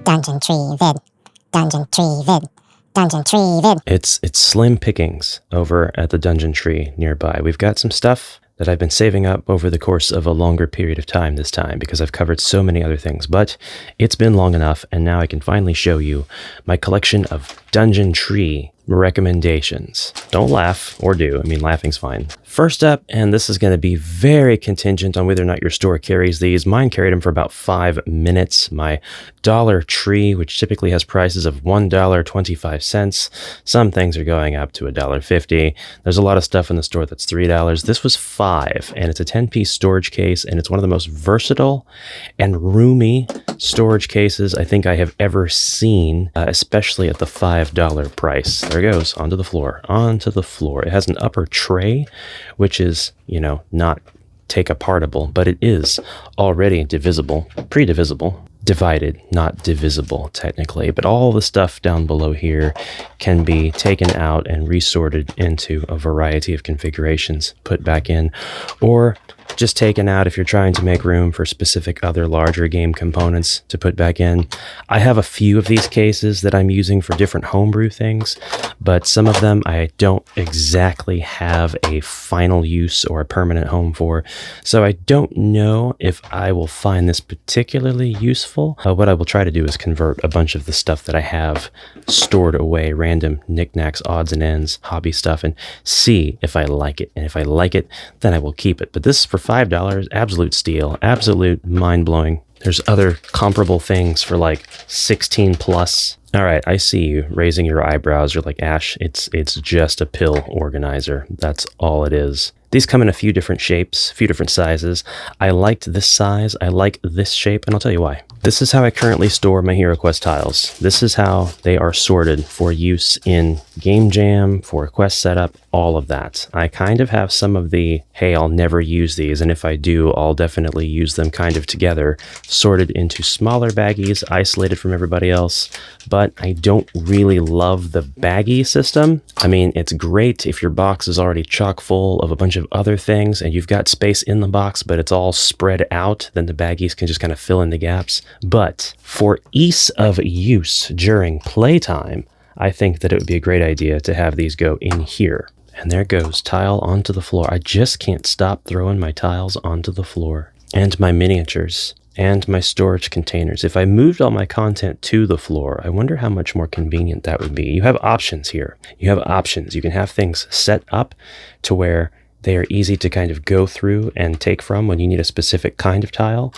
Dungeon tree vid. Dungeon tree vid. Dungeon tree vid. It's slim pickings over at the dungeon tree nearby. We've got some stuff that I've been saving up over the course of a longer period of time this time because I've covered so many other things, but it's been long enough and now I can finally show you my collection of dungeon tree recommendations. Don't laugh, or do. I mean, laughing's fine. First up, and this is going to be very contingent on whether or not your store carries these. Mine carried them for about 5 minutes. My Dollar Tree, which typically has prices of $1.25. Some things are going up to $1.50. There's a lot of stuff in the store that's $3. This was $5, and it's a 10-piece storage case, and it's one of the most versatile and roomy storage cases I think I have ever seen, especially at the $5 price. There it goes, onto the floor, onto the floor. It has an upper tray, which is, not take apartable, but it is already divisible, pre-divisible, divided, not divisible technically, but all the stuff down below here can be taken out and resorted into a variety of configurations, put back in, or just taken out if you're trying to make room for specific other larger game components to put back in. I have a few of these cases that I'm using for different homebrew things, but some of them I don't exactly have a final use or a permanent home for, so I don't know if I will find this particularly useful. What I will try to do is convert a bunch of the stuff that I have stored away, random knickknacks, odds and ends, hobby stuff, and see if I like it. And if I like it, then I will keep it. But this is for $5, absolute steal, absolute mind-blowing. There's other comparable things for like 16 plus. All right, I see you raising your eyebrows. You're like, Ash, it's just a pill organizer. That's all it is. These come in a few different shapes, a few different sizes. I liked this size, I like this shape, and I'll tell you why. This is how I currently store my HeroQuest tiles. This is how they are sorted for use in Game Jam, for quest setup, all of that. I kind of have some of the, hey, I'll never use these, and if I do, I'll definitely use them kind of together, sorted into smaller baggies, isolated from everybody else, but I don't really love the baggie system. I mean, it's great if your box is already chock full of a bunch of other things and you've got space in the box, but it's all spread out, then the baggies can just kind of fill in the gaps. But for ease of use during playtime, I think that it would be a great idea to have these go in here. And there goes, tile onto the floor. I just can't stop throwing my tiles onto the floor. And my miniatures. And my storage containers. If I moved all my content to the floor, I wonder how much more convenient that would be. You have options here. You have options. You can have things set up to where they are easy to kind of go through and take from when you need a specific kind of tile,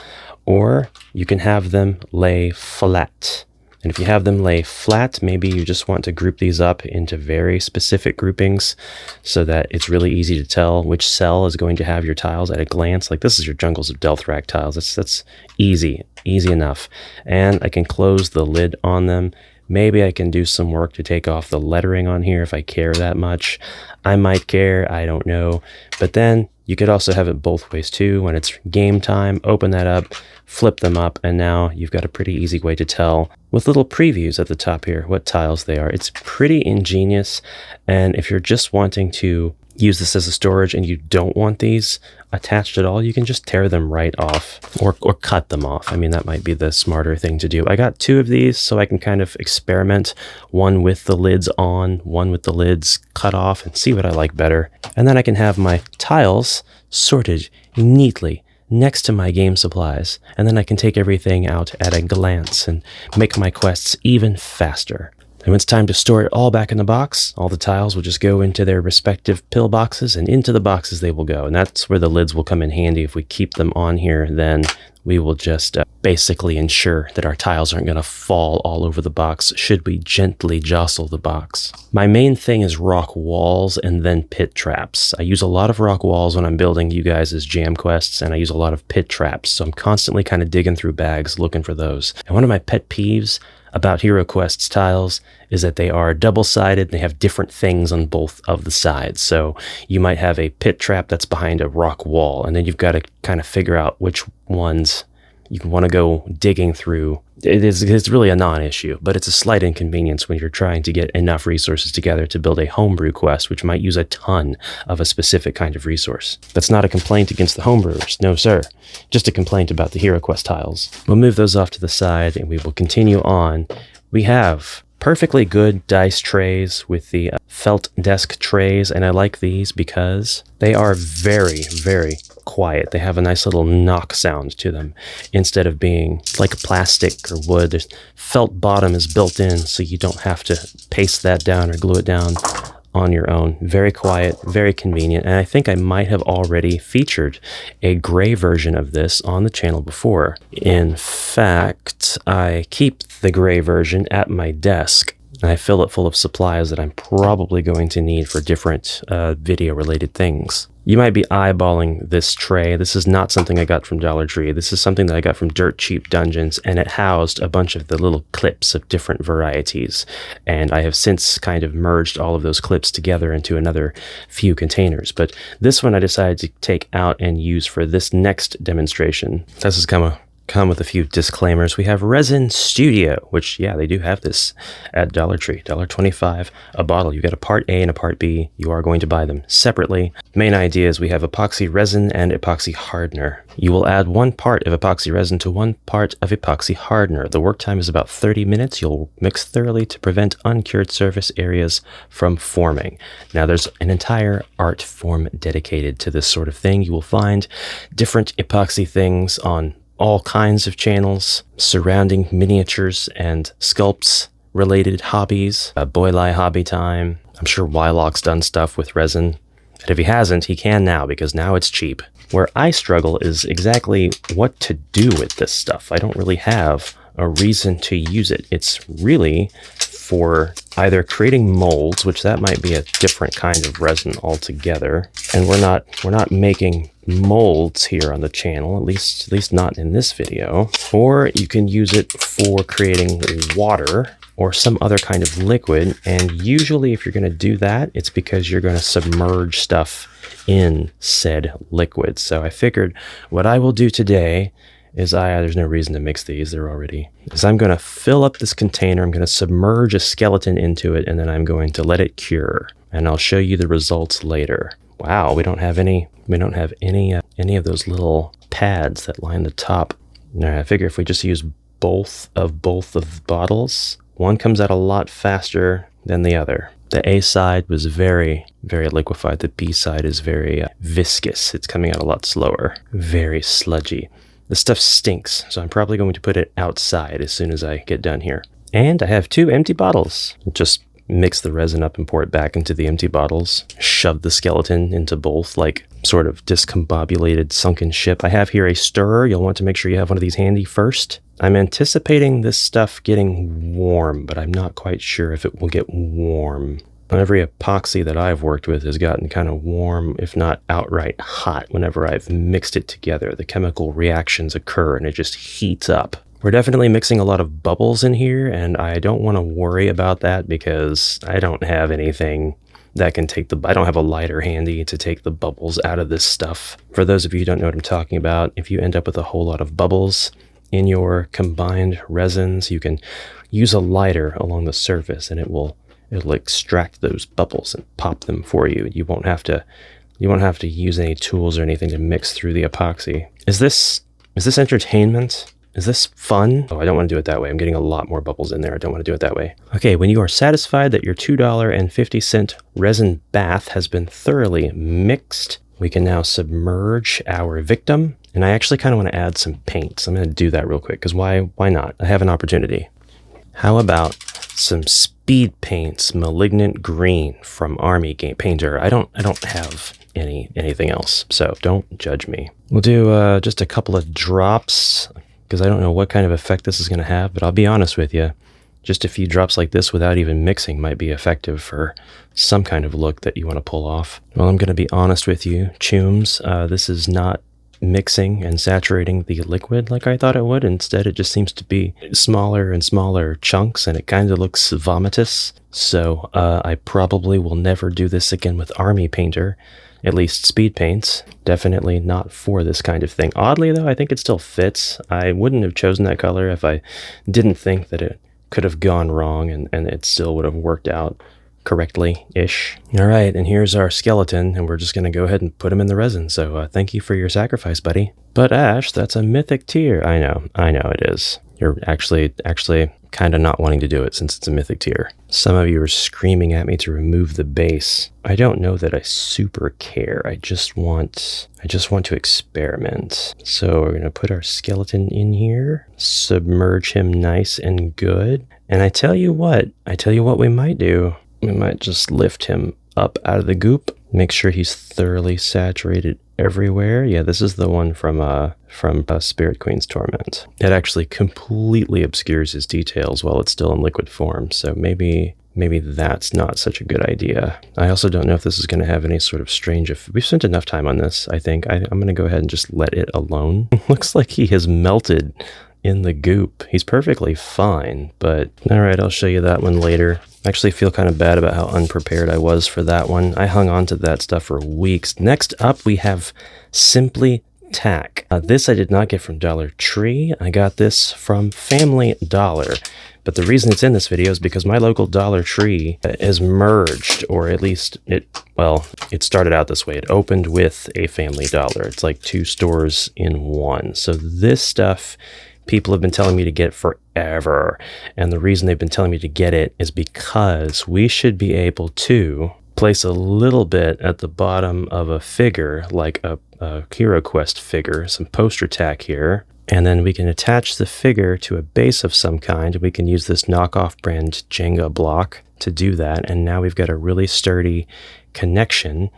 or you can have them lay flat. And if you have them lay flat, maybe you just want to group these up into very specific groupings so that it's really easy to tell which cell is going to have your tiles at a glance. Like this is your Jungles of Delthrak tiles. That's easy enough. And I can close the lid on them. Maybe I can do some work to take off the lettering on here if I care that much. I might care, I don't know. But then you could also have it both ways too. When it's game time, open that up, flip them up, and now you've got a pretty easy way to tell with little previews at the top here what tiles they are. It's pretty ingenious, and if you're just wanting to use this as a storage and you don't want these attached at all, you can just tear them right off or cut them off. I mean, that might be the smarter thing to do. I got 2 of these so I can kind of experiment, one with the lids on, one with the lids cut off, and see what I like better. And then I can have my tiles sorted neatly next to my game supplies, and then I can take everything out at a glance and make my quests even faster. And when it's time to store it all back in the box, all the tiles will just go into their respective pill boxes, and into the boxes they will go. And that's where the lids will come in handy. If we keep them on here, then we will just basically ensure that our tiles aren't going to fall all over the box should we gently jostle the box. My main thing is rock walls and then pit traps. I use a lot of rock walls when I'm building you guys' jam quests, and I use a lot of pit traps. So I'm constantly kind of digging through bags looking for those. And one of my pet peeves about HeroQuest's tiles is that they are double-sided. They have different things on both of the sides. So you might have a pit trap that's behind a rock wall, and then you've got to kind of figure out which ones you want to go digging through. It's really a non-issue, but it's a slight inconvenience when you're trying to get enough resources together to build a homebrew quest, which might use a ton of a specific kind of resource. That's not a complaint against the homebrewers, no sir. Just a complaint about the HeroQuest tiles. We'll move those off to the side and we will continue on. We have perfectly good dice trays with the felt desk trays, and I like these because they are very, very quiet. They have a nice little knock sound to them instead of being like plastic or wood. There's felt bottom is built in, so you don't have to paste that down or glue it down on your own. Very quiet, very convenient, and I think I might have already featured a gray version of this on the channel before. In fact, I keep the gray version at my desk, and I fill it full of supplies that I'm probably going to need for different video-related things. You might be eyeballing this tray. This is not something I got from Dollar Tree. This is something that I got from Dirt Cheap Dungeons, and it housed a bunch of the little clips of different varieties. And I have since kind of merged all of those clips together into another few containers. But this one I decided to take out and use for this next demonstration. This has come with a few disclaimers. We have Resin Studio, which, yeah, they do have this at Dollar Tree, $1.25 a bottle. You get a part A and a part B. You are going to buy them separately. Main idea is we have epoxy resin and epoxy hardener. You will add 1 part of epoxy resin to 1 part of epoxy hardener. The work time is about 30 minutes. You'll mix thoroughly to prevent uncured surface areas from forming. Now, there's an entire art form dedicated to this sort of thing. You will find different epoxy things on all kinds of channels surrounding miniatures and sculpts related hobbies. Boylai Hobby Time. I'm sure Wylock's done stuff with resin. And if he hasn't, he can now, because now it's cheap. Where I struggle is exactly what to do with this stuff. I don't really have a reason to use it. It's really for either creating molds, which that might be a different kind of resin altogether. And we're not making molds here on the channel, at least not in this video. Or you can use it for creating water or some other kind of liquid. And usually if you're going to do that, it's because you're going to submerge stuff in said liquid. So I figured what I will do today is there's no reason to mix these, I'm going to fill up this container, I'm going to submerge a skeleton into it, and then I'm going to let it cure. And I'll show you the results later. Wow, we don't have any of those little pads that line the top. Now, I figure if we just use both of the bottles, one comes out a lot faster than the other. The A side was very, very liquefied. The B side is very viscous. It's coming out a lot slower. Very sludgy. The stuff stinks, so I'm probably going to put it outside as soon as I get done here. And I have 2 empty bottles. Just mix the resin up and pour it back into the empty bottles. Shove the skeleton into both, like sort of discombobulated sunken ship. I have here a stirrer. You'll want to make sure you have one of these handy first. I'm anticipating this stuff getting warm, but I'm not quite sure if it will get warm. Every epoxy that I've worked with has gotten kind of warm, if not outright hot, whenever I've mixed it together. The chemical reactions occur and it just heats up. We're definitely mixing a lot of bubbles in here, and I don't want to worry about that because I don't have anything that can I don't have a lighter handy to take the bubbles out of this stuff. For those of you who don't know what I'm talking about, if you end up with a whole lot of bubbles in your combined resins, you can use a lighter along the surface and it'll extract those bubbles and pop them for you. You won't have to use any tools or anything to mix through the epoxy. Is this entertainment? Is this fun? Oh, I don't want to do it that way. I'm getting a lot more bubbles in there. I don't want to do it that way. Okay, when you are satisfied that your $2.50 resin bath has been thoroughly mixed, we can now submerge our victim. And I actually kind of want to add some paint. So I'm going to do that real quick because why not? I have an opportunity. How about some speed paints, Malignant Green from Army Game Painter? I don't have anything else, so don't judge me. We'll do just a couple of drops because I don't know what kind of effect this is going to have, but I'll be honest with you. Just a few drops like this without even mixing might be effective for some kind of look that you want to pull off. Well, I'm going to be honest with you, chooms. This is not mixing and saturating the liquid like I thought it would. Instead, it just seems to be smaller and smaller chunks, and it kind of looks vomitous. So I probably will never do this again with Army Painter. at least speed paints. Definitely not for this kind of thing. Oddly though, I think it still fits. I wouldn't have chosen that color if I didn't think that it could have gone wrong and it still would have worked out correctly-ish. All right, and here's our skeleton, and we're just going to go ahead and put him in the resin. So thank you for your sacrifice, buddy. But Ash, that's a mythic tier. I know it is. You're actually kind of not wanting to do it since it's a mythic tier. Some of you are screaming at me to remove the base. I don't know that I super care. I just want to experiment. So we're going to put our skeleton in here, submerge him nice and good. And I tell you what we might do. We might just lift him up out of the goop, make sure he's thoroughly saturated everywhere. Yeah, this is the one from Spirit Queen's Torment. It actually completely obscures his details while it's still in liquid form, so maybe that's not such a good idea. I also don't know if this is going to have any sort of strange effect. We've spent enough time on this, I think. I'm going to go ahead and just let it alone. Looks like he has melted in the goop. He's perfectly fine, but all right, I'll show you that one later. I actually feel kind of bad about how unprepared I was for that one. I hung on to that stuff for weeks. Next up, we have Simply Tack. This I did not get from Dollar Tree. I got this from Family Dollar. But the reason it's in this video is because my local Dollar Tree has merged, or at least it started out this way. It opened with a Family Dollar. It's like 2 stores in one. So this stuff people have been telling me to get forever. And the reason they've been telling me to get it is because we should be able to place a little bit at the bottom of a figure, like a HeroQuest figure, some poster tack here. And then we can attach the figure to a base of some kind. We can use this knockoff brand Jenga block to do that. And now we've got a really sturdy connection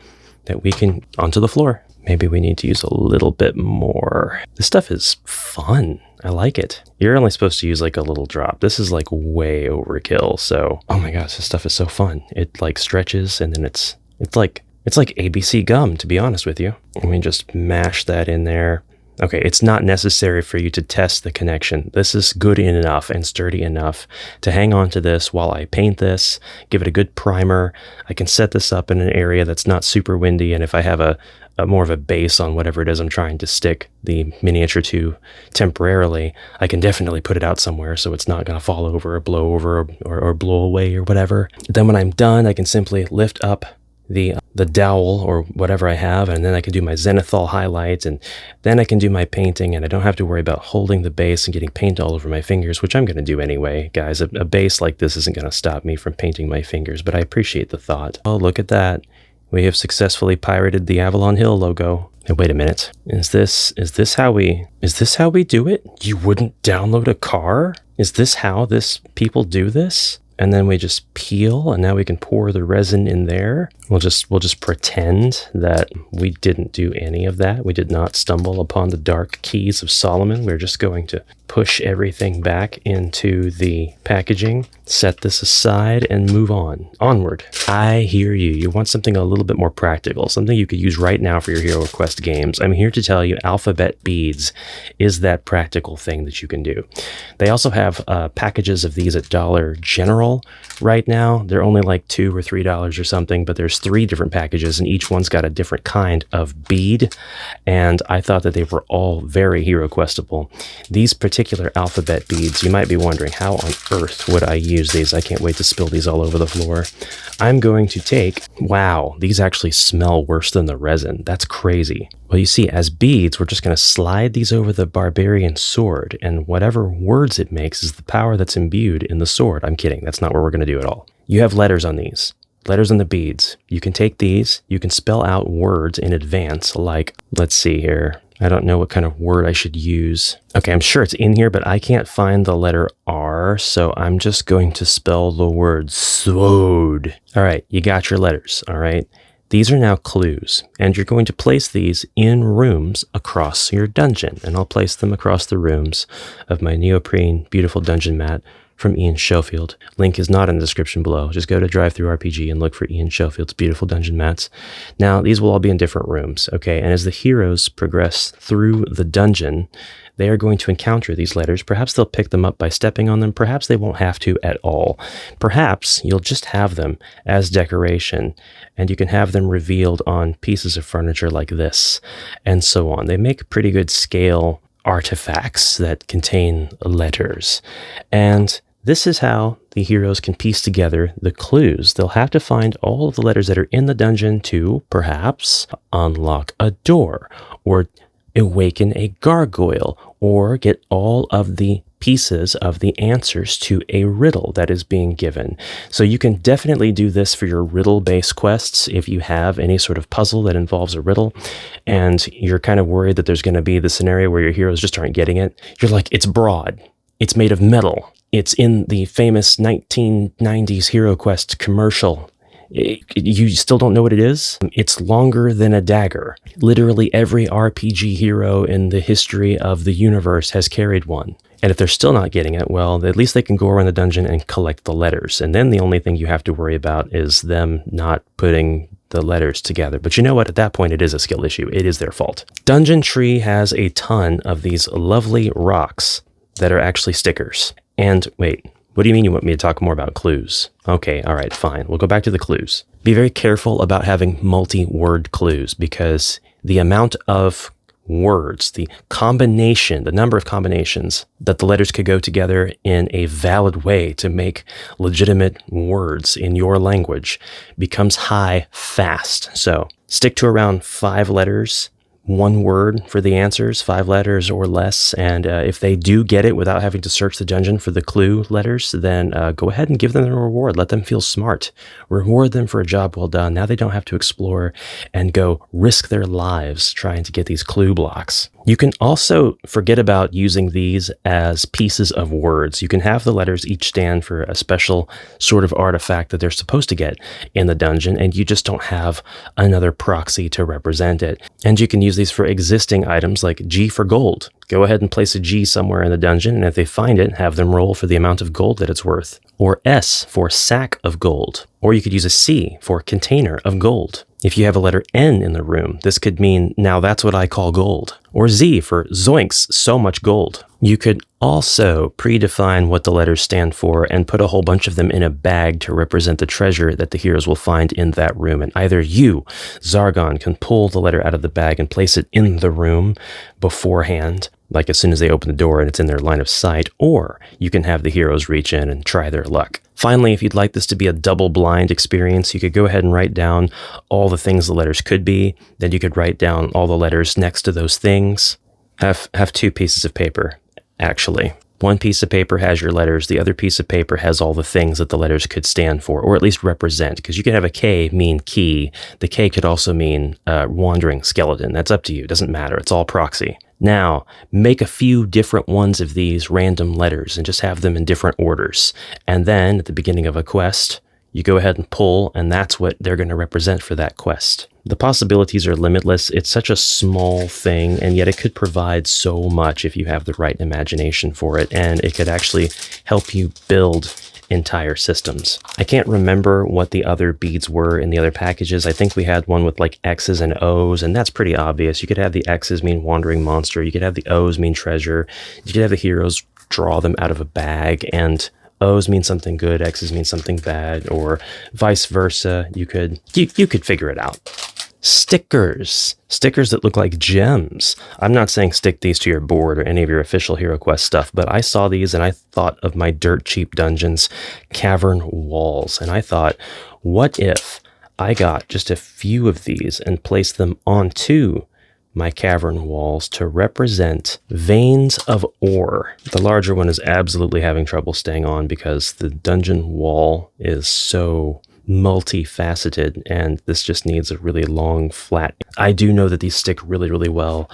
that we can onto the floor. Maybe we need to use a little bit more. This stuff is fun. I like it. You're only supposed to use like a little drop. This is like way overkill. So, oh my gosh, this stuff is so fun. It like stretches and then it's like ABC gum, to be honest with you. Let me just mash that in there. Okay, it's not necessary for you to test the connection. This is good enough and sturdy enough to hang on to this while I paint this, give it a good primer. I can set this up in an area that's not super windy, and if I have a more of a base on whatever it is I'm trying to stick the miniature to temporarily, I can definitely put it out somewhere so it's not going to fall over or blow over or blow away or whatever. Then when I'm done, I can simply lift up the dowel or whatever I have, and then I can do my zenithal highlights, and then I can do my painting, and I don't have to worry about holding the base and getting paint all over my fingers, which I'm going to do anyway. Guys, a base like this isn't going to stop me from painting my fingers, but I appreciate the thought. Oh, look at that. We have successfully pirated the Avalon Hill logo. Hey, wait a minute. Is this how we do it? You wouldn't download a car? Is this how people do this? And then we just peel, and now we can pour the resin in there. We'll just pretend that we didn't do any of that. We did not stumble upon the dark keys of Solomon. We're just going to push everything back into the packaging, set this aside, and move onward. I hear you. You want something a little bit more practical, something you could use right now for your HeroQuest games. I'm here to tell you alphabet beads is that practical thing that you can do. They also have packages of these at Dollar General right now. They're only like $2 or $3 or something, but there's 3 different packages, and each one's got a different kind of bead, and I thought that they were all very HeroQuestable. These particular alphabet beads, you might be wondering, how on earth would I use these? I can't wait to spill these all over the floor. I'm going to take, wow, these actually smell worse than the resin. That's crazy. Well, you see, as beads, we're just going to slide these over the barbarian sword, and whatever words it makes is the power that's imbued in the sword. I'm kidding. That's not what we're going to do at all. You have letters on these. Letters on the beads. You can take these, you can spell out words in advance, like, let's see here. I don't know what kind of word I should use. Okay, I'm sure it's in here, but I can't find the letter R, so I'm just going to spell the word sword. All right, you got your letters, all right? These are now clues, and you're going to place these in rooms across your dungeon, and I'll place them across the rooms of my neoprene beautiful dungeon mat from Ian Schofield. Link is not in the description below. Just go to DriveThruRPG and look for Ian Schofield's beautiful dungeon mats. Now, these will all be in different rooms, okay? And as the heroes progress through the dungeon, they are going to encounter these letters. Perhaps they'll pick them up by stepping on them. Perhaps they won't have to at all. Perhaps you'll just have them as decoration, and you can have them revealed on pieces of furniture like this, and so on. They make pretty good scale artifacts that contain letters. And this is how the heroes can piece together the clues. They'll have to find all of the letters that are in the dungeon to perhaps unlock a door, or awaken a gargoyle, or get all of the pieces of the answers to a riddle that is being given. So you can definitely do this for your riddle-based quests if you have any sort of puzzle that involves a riddle, and you're kind of worried that there's going to be the scenario where your heroes just aren't getting it. You're like, it's broad, it's made of metal, it's in the famous 1990s HeroQuest commercial. You still don't know what it is? It's longer than a dagger. Literally every RPG hero in the history of the universe has carried one. And if they're still not getting it, well, at least they can go around the dungeon and collect the letters. And then the only thing you have to worry about is them not putting the letters together. But you know what? At that point, it is a skill issue. It is their fault. Dungeon Tree has a ton of these lovely rocks that are actually stickers. And wait, what do you mean you want me to talk more about clues? Okay, all right, fine. We'll go back to the clues. Be very careful about having multi-word clues, because the amount of words, the combination, the number of combinations that the letters could go together in a valid way to make legitimate words in your language becomes high fast. So stick to around 5 letters, 1 word for the answers, 5 letters or less. And if they do get it without having to search the dungeon for the clue letters, then go ahead and give them a reward. Let them feel smart. Reward them for a job well done. Now they don't have to explore and go risk their lives trying to get these clue blocks. You can also forget about using these as pieces of words. You can have the letters each stand for a special sort of artifact that they're supposed to get in the dungeon, and you just don't have another proxy to represent it. And you can use these for existing items like G for gold. Go ahead and place a G somewhere in the dungeon, and if they find it, have them roll for the amount of gold that it's worth. Or S for sack of gold. Or you could use a C for container of gold. If you have a letter N in the room, this could mean, now that's what I call gold. Or Z for zoinks, so much gold. You could also predefine what the letters stand for and put a whole bunch of them in a bag to represent the treasure that the heroes will find in that room. And either you, Zargon, can pull the letter out of the bag and place it in the room beforehand, like as soon as they open the door and it's in their line of sight, or you can have the heroes reach in and try their luck. Finally, if you'd like this to be a double blind experience, you could go ahead and write down all the things the letters could be. Then you could write down all the letters next to those things. Have 2 pieces of paper, actually. One piece of paper has your letters. The other piece of paper has all the things that the letters could stand for, or at least represent, because you could have a K mean key. The K could also mean wandering skeleton. That's up to you. It doesn't matter. It's all proxy. Now, make a few different ones of these random letters and just have them in different orders. And then at the beginning of a quest, you go ahead and pull, and that's what they're going to represent for that quest. The possibilities are limitless. It's such a small thing, and yet it could provide so much if you have the right imagination for it, and it could actually help you build entire systems. I can't remember what the other beads were in the other packages. I think we had one with like X's and O's, and that's pretty obvious. You could have the X's mean wandering monster. You could have the O's mean treasure. You could have the heroes draw them out of a bag, and O's mean something good, X's mean something bad, or vice versa. You could figure it out. Stickers that look like gems. I'm not saying stick these to your board or any of your official HeroQuest stuff, but I saw these and I thought of my dirt cheap dungeons cavern walls, and I thought, what if I got just a few of these and placed them onto my cavern walls to represent veins of ore. The larger one is absolutely having trouble staying on because the dungeon wall is so multifaceted, and this just needs a really long, flat. I do know that these stick really, really well.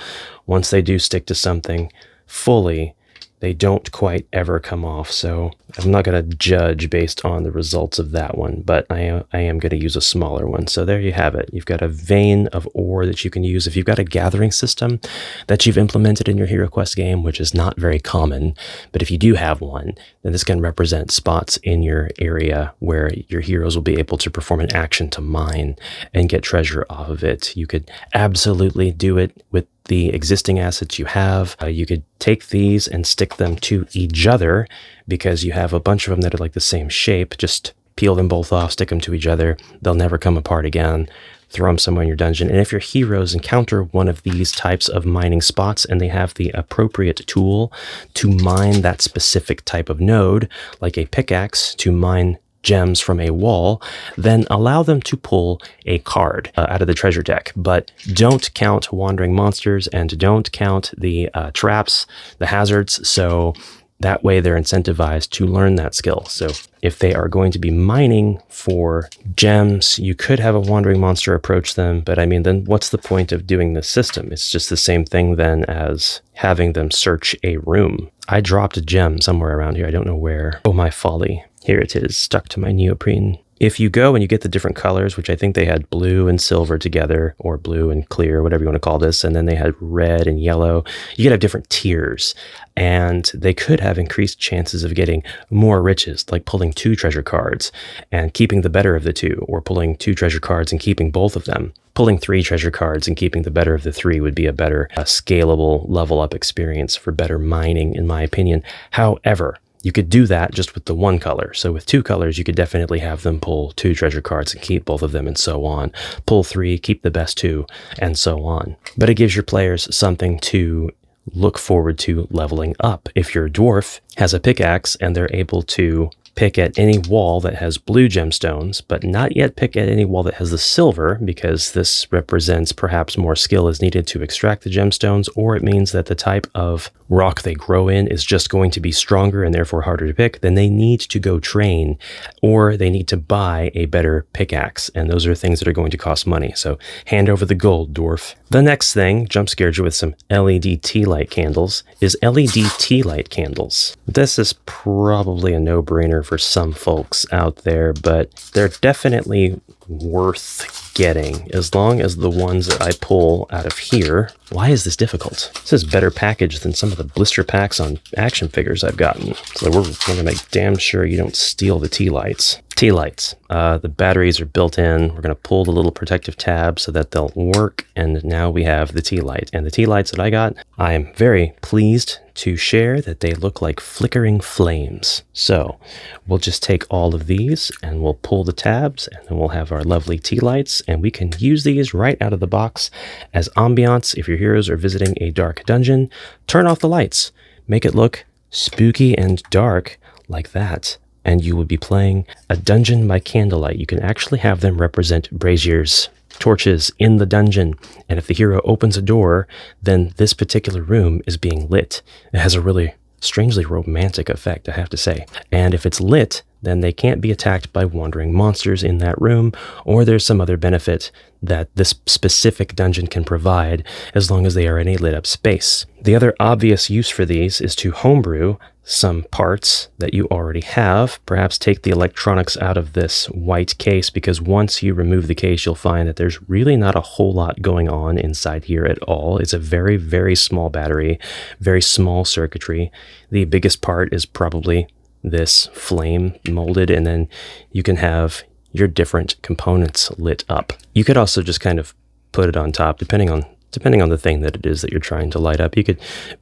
Once they do stick to something fully, they don't quite ever come off. So I'm not going to judge based on the results of that one, but I am going to use a smaller one. So there you have it. You've got a vein of ore that you can use. If you've got a gathering system that you've implemented in your HeroQuest game, which is not very common, but if you do have one, then this can represent spots in your area where your heroes will be able to perform an action to mine and get treasure off of it. You could absolutely do it with the existing assets you have. You could take these and stick them to each other because you have a bunch of them that are like the same shape. Just peel them both off, stick them to each other. They'll never come apart again. Throw them somewhere in your dungeon. And if your heroes encounter one of these types of mining spots and they have the appropriate tool to mine that specific type of node, like a pickaxe to mine gems from a wall, then allow them to pull a card out of the treasure deck. But don't count wandering monsters and don't count the traps, the hazards. So that way they're incentivized to learn that skill. So if they are going to be mining for gems, you could have a wandering monster approach them. But I mean, then what's the point of doing this system? It's just the same thing then as having them search a room. I dropped a gem somewhere around here. I don't know where. Oh, my folly. Here it is, stuck to my neoprene. If you go and you get the different colors, which I think they had blue and silver together, or blue and clear, whatever you want to call this, and then they had red and yellow, you could have different tiers, and they could have increased chances of getting more riches, like pulling 2 treasure cards and keeping the better of the 2, or pulling 2 treasure cards and keeping both of them. Pulling 3 treasure cards and keeping the better of the 3 would be a better, scalable level up experience for better mining, in my opinion. However, you could do that just with the 1 color. So with 2 colors, you could definitely have them pull 2 treasure cards and keep both of them and so on. Pull 3, keep the best 2, and so on. But it gives your players something to look forward to leveling up. If your dwarf has a pickaxe and they're able to pick at any wall that has blue gemstones, but not yet pick at any wall that has the silver, because this represents perhaps more skill is needed to extract the gemstones, or it means that the type of rock they grow in is just going to be stronger and therefore harder to pick, then they need to go train, or they need to buy a better pickaxe, and those are things that are going to cost money. So hand over the gold, dwarf. The next thing, jump scared you with some LED tea light candles, is LED tea light candles. This is probably a no-brainer for some folks out there, but they're definitely worth getting as long as the ones that I pull out of here. Why is this difficult? This is better packaged than some of the blister packs on action figures I've gotten. So we're going to make damn sure you don't steal the tea lights. Tea lights. The batteries are built in. We're going to pull the little protective tab so that they'll work. And now we have the tea light. And the tea lights that I got, I am very pleased to share that they look like flickering flames. So we'll just take all of these and we'll pull the tabs, and then we'll have our lovely tea lights, and we can use these right out of the box as ambiance. If your heroes are visiting a dark dungeon, turn off the lights, make it look spooky and dark like that, and you will be playing a dungeon by candlelight. You can actually have them represent braziers, torches in the dungeon, and if the hero opens a door, then this particular room is being lit. It has a really strangely romantic effect, I have to say. And if it's lit, then they can't be attacked by wandering monsters in that room, or there's some other benefit that this specific dungeon can provide as long as they are in a lit up space. The other obvious use for these is to homebrew some parts that you already have. Perhaps take the electronics out of this white case, because once you remove the case, you'll find that there's really not a whole lot going on inside here at all. It's a very, very small battery, very small circuitry. The biggest part is probably this flame molded, and then you can have your different components lit up. You could also just kind of put it on top, depending on the thing that it is that you're trying to light up. You could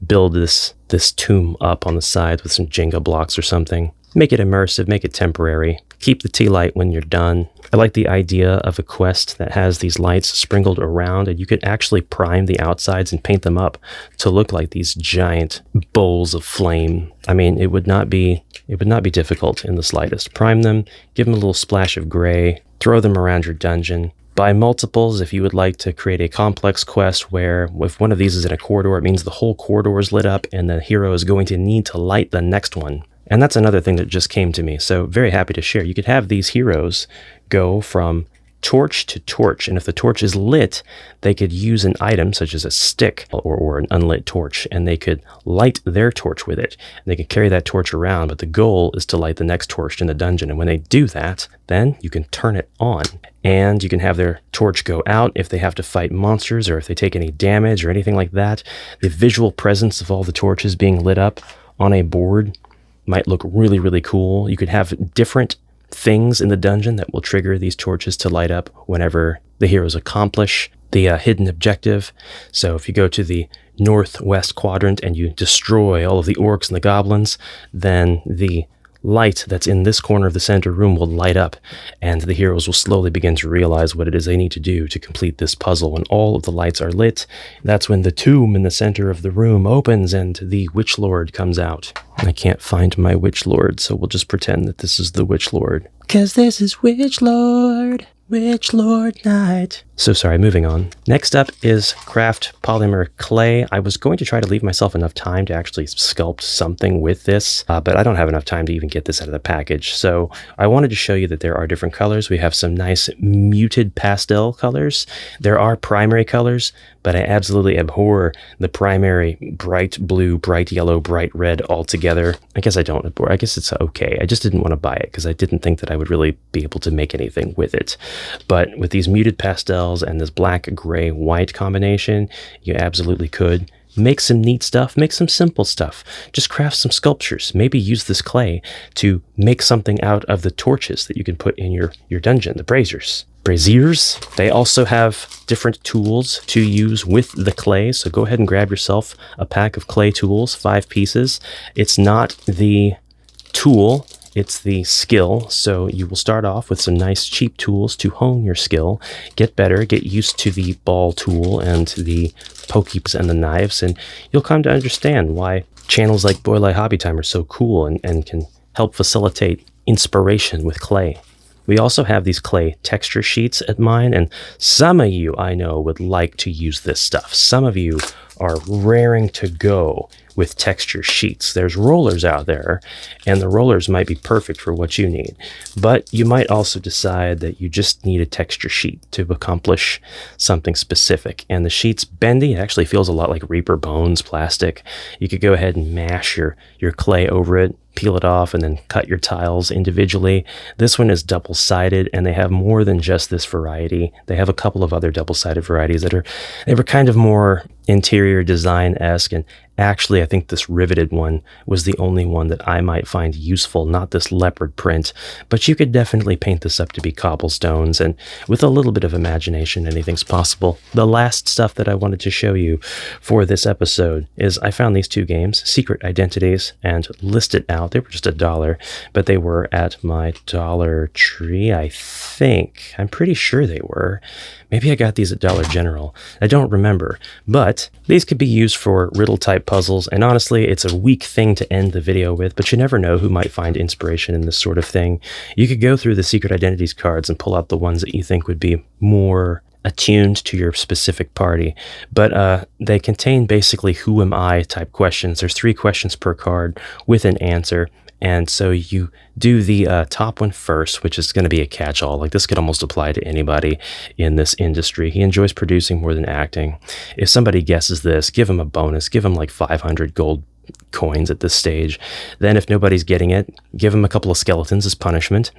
build this tomb up on the side with some Jenga blocks or something. Make it immersive, make it temporary. Keep the tea light when you're done. I like the idea of a quest that has these lights sprinkled around, and you could actually prime the outsides and paint them up to look like these giant bowls of flame. I mean, it would not be difficult in the slightest. Prime them, give them a little splash of gray, throw them around your dungeon. Buy multiples if you would like to create a complex quest where if one of these is in a corridor, it means the whole corridor is lit up and the hero is going to need to light the next one. And that's another thing that just came to me. So very happy to share. You could have these heroes go from torch to torch. And if the torch is lit, they could use an item such as a stick or an unlit torch, and they could light their torch with it. And they could carry that torch around, but the goal is to light the next torch in the dungeon. And when they do that, then you can turn it on. And you can have their torch go out if they have to fight monsters or if they take any damage or anything like that. The visual presence of all the torches being lit up on a board might look really, really cool. You could have different things in the dungeon that will trigger these torches to light up whenever the heroes accomplish the hidden objective. So if you go to the northwest quadrant and you destroy all of the orcs and the goblins, then the light that's in this corner of the center room will light up, and the heroes will slowly begin to realize what it is they need to do to complete this puzzle. When all of the lights are lit, that's when the tomb in the center of the room opens and the Witch Lord comes out. I can't find my Witch Lord, so we'll just pretend that this is the Witch Lord. 'Cause this is Witch Lord night. So sorry, moving on. Next up is craft polymer clay. I was going to try to leave myself enough time to actually sculpt something with this, but I don't have enough time to even get this out of the package. So I wanted to show you that there are different colors. We have some nice muted pastel colors. There are primary colors, but I absolutely abhor the primary bright blue, bright yellow, bright red all together. I guess I don't abhor. I guess it's okay. I just didn't want to buy it because I didn't think that I would really be able to make anything with it. But with these muted pastels and this black, gray, white combination, you absolutely could make some neat stuff, make some simple stuff. Just craft some sculptures. Maybe use this clay to make something out of the torches that you can put in your dungeon, the braziers. They also have different tools to use with the clay, so go ahead and grab yourself a pack of clay tools, 5 pieces. It's not the tool, it's the skill, so you will start off with some nice cheap tools to hone your skill, get better, get used to the ball tool and the pokies and the knives, and you'll come to understand why channels like Boylai Hobby Time are so cool and can help facilitate inspiration with clay. We also have these clay texture sheets at mine, and some of you I know would like to use this stuff. Some of you are raring to go with texture sheets. There's rollers out there, and the rollers might be perfect for what you need. But you might also decide that you just need a texture sheet to accomplish something specific. And the sheet's bendy. It actually feels a lot like Reaper Bones plastic. You could go ahead and mash your clay over it, peel it off, and then cut your tiles individually. This one is double-sided, and they have more than just this variety. They have a couple of other double-sided varieties they were kind of more interior design-esque, and actually I think this riveted one was the only one that I might find useful, not this leopard print, but you could definitely paint this up to be cobblestones, and with a little bit of imagination, anything's possible. The last stuff that I wanted to show you for this episode is I found these 2 games, Secret Identities and Listed Out. They were just $1, but they were at my Dollar Tree, I think. I'm pretty sure they were. Maybe I got these at Dollar General. I don't remember, but these could be used for riddle-type puzzles, and honestly, it's a weak thing to end the video with, but you never know who might find inspiration in this sort of thing. You could go through the Secret Identities cards and pull out the ones that you think would be more attuned to your specific party, but they contain basically who am I type questions. There's 3 questions per card with an answer, and so you do the top one first, which is going to be a catch-all. Like, this could almost apply to anybody in this industry. He enjoys producing more than acting. If somebody guesses this, give him a bonus. Give him like 500 gold coins at this stage. Then if nobody's getting it, give him a couple of skeletons as punishment.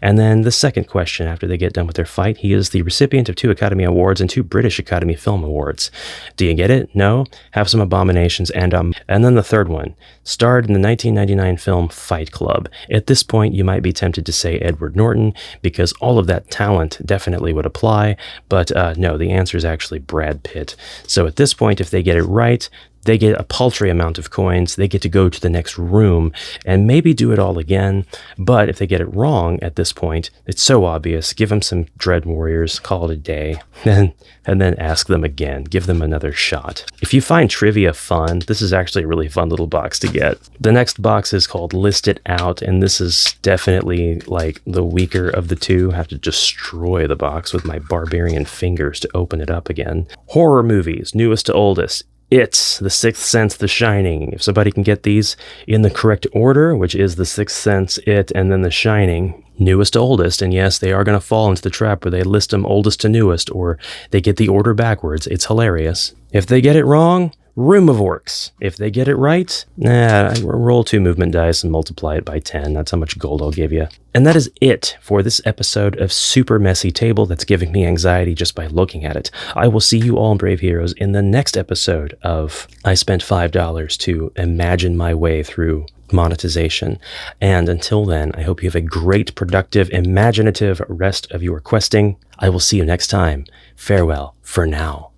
And then the second question, after they get done with their fight, he is the recipient of 2 Academy Awards and 2 British Academy Film Awards. Do you get it? No? Have some abominations. And then the third one, starred in the 1999 film Fight Club. At this point, you might be tempted to say Edward Norton, because all of that talent definitely would apply, but no, the answer is actually Brad Pitt. So at this point, if they get it right, they get a paltry amount of coins. They get to go to the next room and maybe do it all again. But if they get it wrong at this point, it's so obvious. Give them some Dread Warriors, call it a day, and then ask them again. Give them another shot. If you find trivia fun, this is actually a really fun little box to get. The next box is called Listed Out, and this is definitely like the weaker of the 2. I have to destroy the box with my barbarian fingers to open it up again. Horror movies, newest to oldest. It, The Sixth Sense, The Shining. If somebody can get these in the correct order, which is The Sixth Sense, It, and then The Shining, newest to oldest, and yes, they are going to fall into the trap where they list them oldest to newest, or they get the order backwards. It's hilarious. If they get it wrong, room of orcs. If they get it right, roll 2 movement dice and multiply it by 10. That's how much gold I'll give you. And that is it for this episode of Super Messy Table that's giving me anxiety just by looking at it. I will see you all, brave heroes, in the next episode of I Spent $5 to Imagine My Way Through Monetization. And until then, I hope you have a great, productive, imaginative rest of your questing. I will see you next time. Farewell for now.